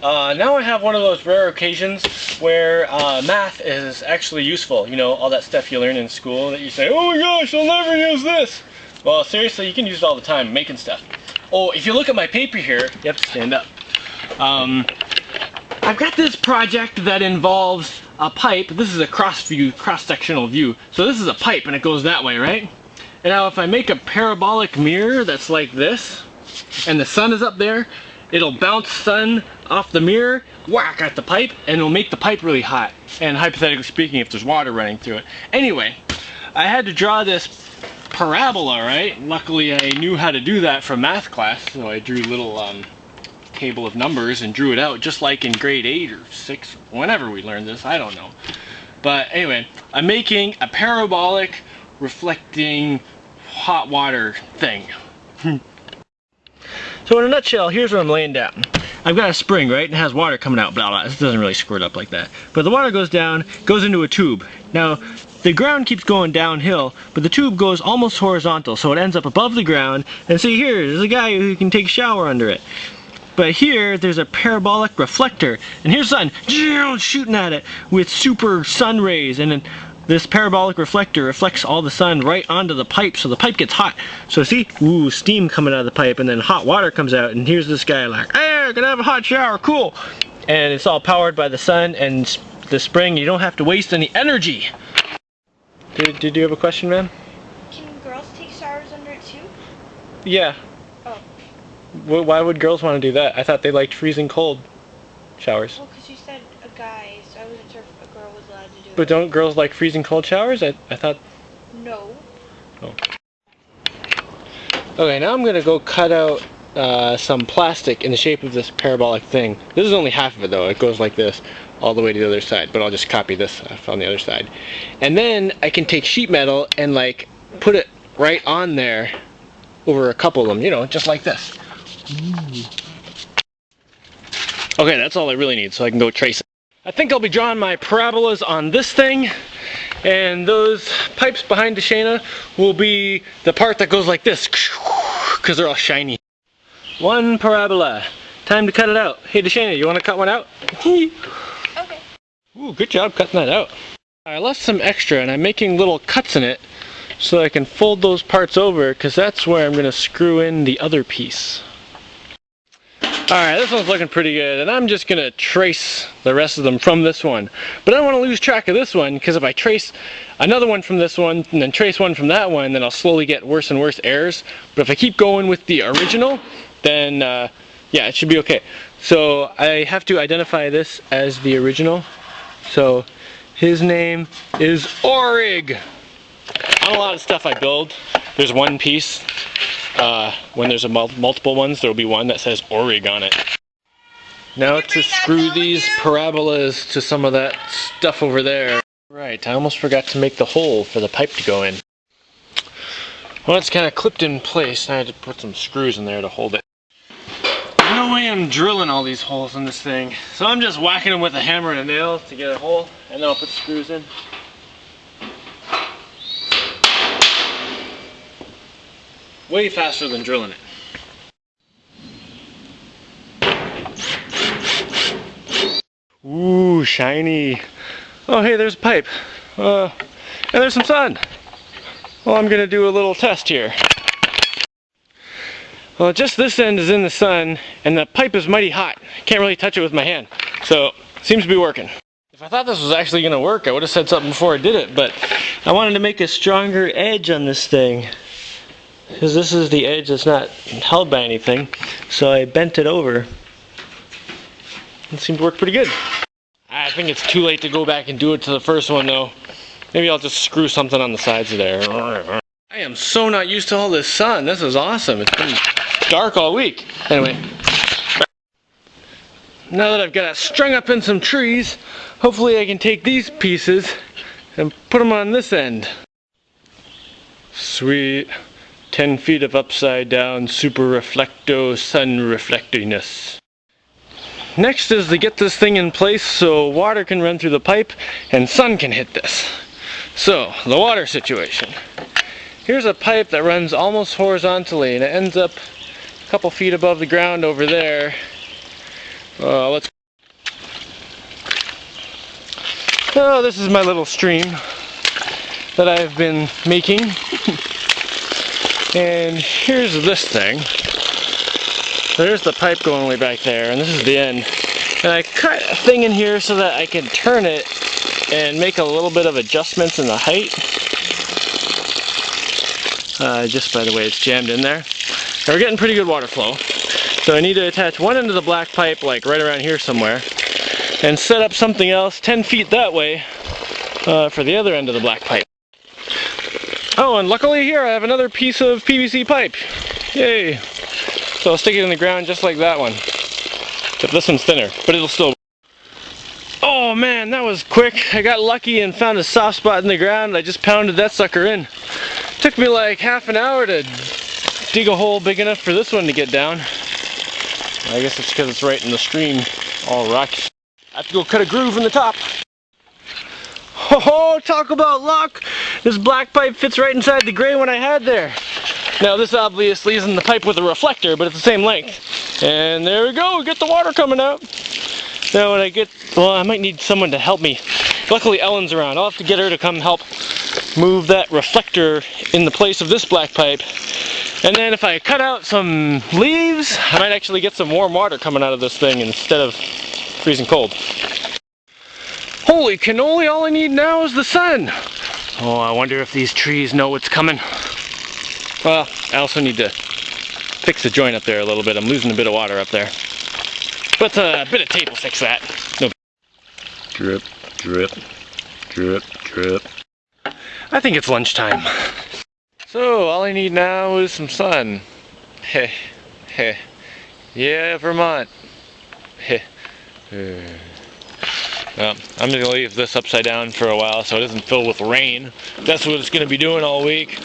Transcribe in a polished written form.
Now I have one of those rare occasions where math is actually useful. You know, all that stuff you learn in school that you say, oh my gosh, I'll never use this. Well, seriously, you can use it all the time making stuff. Oh, if you look at my paper here, you have to stand up. I've got this project that involves a pipe. This is a cross-sectional view. So this is a pipe and it goes that way, right? And now if I make a parabolic mirror that's like this, and the sun is up there, it'll bounce sun off the mirror, whack at the pipe, and it'll make the pipe really hot. And hypothetically speaking, if there's water running through it. Anyway, I had to draw this parabola, right? Luckily I knew how to do that from math class, so I drew a little table of numbers and drew it out just like in grade 8 or 6, whenever we learned this, I don't know. But anyway, I'm making a parabolic reflecting hot water thing. So in a nutshell, here's what I'm laying down. I've got a spring, right? And it has water coming out, blah, blah. This doesn't really squirt up like that. But the water goes down, goes into a tube. Now, the ground keeps going downhill, but the tube goes almost horizontal, so it ends up above the ground. And see here, there's a guy who can take a shower under it. But here, there's a parabolic reflector. And here's sun shooting at it with super sun rays. And then this parabolic reflector reflects all the sun right onto the pipe, so the pipe gets hot. So see, ooh, steam coming out of the pipe, and then hot water comes out, and here's this guy like, hey, I'm gonna have a hot shower, cool. And it's all powered by the sun and the spring. You don't have to waste any energy. Did you have a question, ma'am? Can girls take showers under it too? Yeah. Oh. Why would girls want to do that? I thought they liked freezing cold showers. Well, because you said a guy, so I wasn't sure if a girl was allowed to do it. But don't girls like freezing cold showers? I thought... No. Oh. Okay, now I'm going to go cut out some plastic in the shape of this parabolic thing. This is only half of it though. It goes like this all the way to the other side, but I'll just copy this on the other side. And then I can take sheet metal and like put it right on there over a couple of them, you know, just like this. Okay, that's all I really need, so I can go trace it. I think I'll be drawing my parabolas on this thing, and those pipes behind Deshana will be the part that goes like this, because they're all shiny. One parabola. Time to cut it out. Hey Deshana, you want to cut one out? Okay. Ooh, good job cutting that out. I left some extra and I'm making little cuts in it so I can fold those parts over, because that's where I'm going to screw in the other piece. Alright, this one's looking pretty good, and I'm just going to trace the rest of them from this one. But I don't want to lose track of this one, because if I trace another one from this one, and then trace one from that one, then I'll slowly get worse and worse errors. But if I keep going with the original, then yeah, it should be okay. So I have to identify this as the original. So his name is Orig. On a lot of stuff I build, there's one piece. When there's multiple ones, there will be one that says Orig on it. Now to screw these parabolas to some of that stuff over there. Right, I almost forgot to make the hole for the pipe to go in. Well, it's kind of clipped in place. I had to put some screws in there to hold it. There's no way I'm drilling all these holes in this thing. So I'm just whacking them with a hammer and a nail to get a hole, and then I'll put screws in. Way faster than drilling it. Ooh, shiny. Oh, hey, there's a pipe. And there's some sun. Well, I'm gonna do a little test here. Well, just this end is in the sun, and the pipe is mighty hot. Can't really touch it with my hand. So, seems to be working. If I thought this was actually gonna work, I would have said something before I did it, but I wanted to make a stronger edge on this thing, because this is the edge that's not held by anything. So I bent it over. It seemed to work pretty good. I think it's too late to go back and do it to the first one though. Maybe I'll just screw something on the sides of there. I am so not used to all this sun. This is awesome. It's been dark all week. Anyway. Now that I've got it strung up in some trees, hopefully I can take these pieces and put them on this end. Sweet. 10 feet of upside down super reflecto sun reflectiness. Next is to get this thing in place so water can run through the pipe and sun can hit this. So, the water situation. Here's a pipe that runs almost horizontally and it ends up a couple feet above the ground over there. Let's. Oh, this is my little stream that I've been making. And here's this thing. There's the pipe going way back there, and this is the end. And I cut a thing in here so that I can turn it and make a little bit of adjustments in the height. Just by the way, it's jammed in there. Now we're getting pretty good water flow. So I need to attach one end of the black pipe, like right around here somewhere, and set up something else 10 feet that way for the other end of the black pipe. Oh, and luckily here I have another piece of PVC pipe. Yay! So I'll stick it in the ground just like that one. Except this one's thinner, but it'll still. Oh man, that was quick. I got lucky and found a soft spot in the ground and I just pounded that sucker in. Took me like half an hour to dig a hole big enough for this one to get down. I guess it's because it's right in the stream, all rocky. I have to go cut a groove in the top. Oh, talk about luck! This black pipe fits right inside the gray one I had there. Now this obviously isn't the pipe with a reflector, but it's the same length. And there we go, we get the water coming out. Now when I get, well, I might need someone to help me. Luckily Ellen's around. I'll have to get her to come help move that reflector in the place of this black pipe. And then if I cut out some leaves, I might actually get some warm water coming out of this thing instead of freezing cold. Holy cannoli, all I need now is the sun. Oh, I wonder if these trees know what's coming. Well, I also need to fix the joint up there a little bit. I'm losing a bit of water up there. But a bit of tape will fix that. No. Drip, drip, drip, drip. I think it's lunchtime. So, all I need now is some sun. Heh, heh. Yeah, Vermont. Heh. Well, I'm just going to leave this upside down for a while so it doesn't fill with rain. That's what it's going to be doing all week.